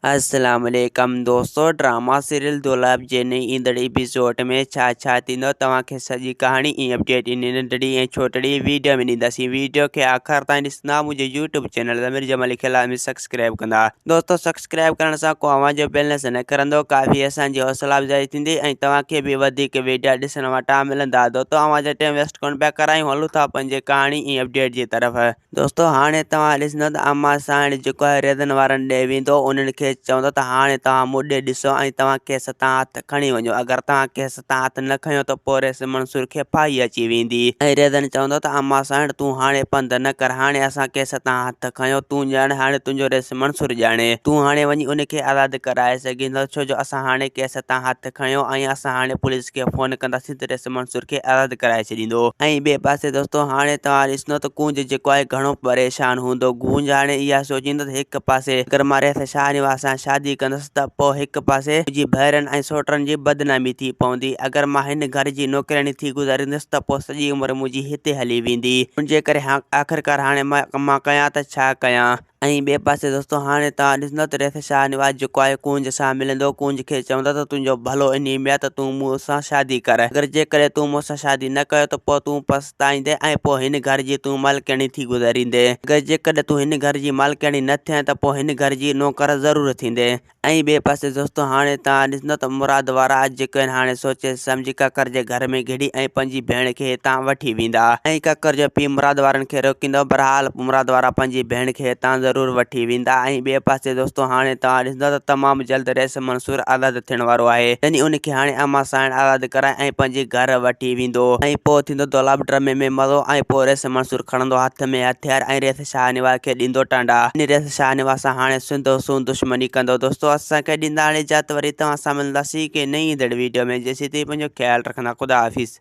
अस्सलाम वालेकुम दोस्तों, ड्रामा सीरियल दुलाब जे नई ईंदड़ एपिसोड में छा थींदो तव्हांखे सॼी कहानी ऐं अपडेट इन नंढड़ी ऐं छोटड़ी वीडियो में ॾींदासीं। वीडियो खे आख़िर ताईं ॾिसंदा। मुंहिंजे यूट्यूब चैनल ज़मीर जमाल खे लाज़मी सब्सक्राइब कंदा। दोस्तों, सब्सक्राइब करण सां को अव्हां जो बैलेंस न करंदो, काफ़ी असांजी हौसला अफ़जाई थींदी ऐं तव्हांखे बि वधीक वीडियो ॾिसण वटां मिलंदा। दोस्तों, अव्हां जो टाइम वेस्ट कोन पिया करायूं, हलूं था पंहिंजे कहानी ऐं अपडेट जी तरफ़। दोस्तों, हाणे तव्हां ॾिसंदो त अम्मा साइण जेको आहे रेज़न वारनि ॾे वेंदो, उन्हनि खे चवंदो त हाणे तव्हां मूं ॾे ॾिसो ऐं तव्हां केस तां हथ खणी वञो। अगरि तव्हां केस तां हथ न खयो त पोइ रेस मंसूर खे फाही अची वेंदी। ऐं रेज़न चवंदो त अम्मा साइण तूं हाणे पंध न कर, हाणे असां केस तां हथ खयो, तूं ॼाण हाणे तुंहिंजो रेस मंसूर ॼाणे, तूं हाणे वञी उनखे आज़ादु कराए सघींदो, छो जो असां हाणे केस तां हथ खयो ऐं असां हाणे पुलिस खे फ़ोन कंदासीं त रेस मंसूर खे आज़ादु कराए छॾींदो। ऐं ॿिए पासे दोस्तों, हाणे तव्हां ॾिसंदो त गूंज जेको आहे घणो परेशान हूंदो। गूंज हाणे इहा सोचींदो त हिकु पासे अगरि मां रेस शाहनवाज़ सां शादी कंदुसि त पोइ हिकु पासे मुंहिंजी भेनरुनि ऐं सोटनि जी बदनामी थी पवंदी। अगरि मां हिन घर जी नौकिराणी थी गुज़ारींदुसि त पोइ सॼी उमिरि मुंहिंजी हिते हली वेंदी। हुनजे करे आख़िरकार हाणे मां कयां त छा कयां। ऐं ॿिए पासे दोस्तों, हाणे तव्हां ॾिसंदो त रेस शाहनवाज़ जेको आहे कूंज सां मिलंदो। कूंज खे चवंदो त तुंहिंजो भलो इन में आहे त तूं मूं सां शादी कर। अगरि जेकॾहिं तूं मूं सां शादी न कयो त पोइ तूं पछताईंदे ऐं पोइ हिन घर जी तूं मालिकाणी थी गुज़ारींदे। अगरि जेकॾहिं तूं हिन घर जी मालिकाणी न थिए त पोइ हिन घर जी नौकर ज़रूरु थींदे। ऐं ॿिए पासे दोस्तों, हाणे तव्हां ॾिसंदो त मुराद वारा जेके आहिनि हाणे सोचे सम्झी ककर जे घर में घिड़ी ऐं पंहिंजी भेण खे हितां वठी वेंदा। ऐं ककर जो पीउ मुराद वारनि खे रोकींदो, बहरहाल मुराद वारा पंहिंजी भेण खे हितां ज़रूरु वठी वेंदा। ऐं ॿिए पासे दोस्तों, हाणे तव्हां ॾिसंदो त तमामु जल्द रेस मंसूर आज़ादु थियण वारो आहे। यानी उनखे हाणे अम्मा साइण आज़ादु कराए ऐं पंहिंजे घर वठी वेंदो। ऐं पोइ थींदो दोलाब ड्रामे में मज़ो। ऐं पोइ रेस मंसूर खणंदो हथ में हथियार ऐं रेस शाहनवाज़ खे ॾींदो टांडा। इन रेस शाहनवाज़ सां हाणे सिंधो सूं दुश्मनी कंदो। दोस्तों, असांखे ॾींदा हाणे इजाज़त, वरी तव्हां सां मिलंदासीं के नई ईंदड़ वीडियो में। जेसीं ताईं पंहिंजो ख़्यालु रखंदा। ख़ुदा हाफ़िज़।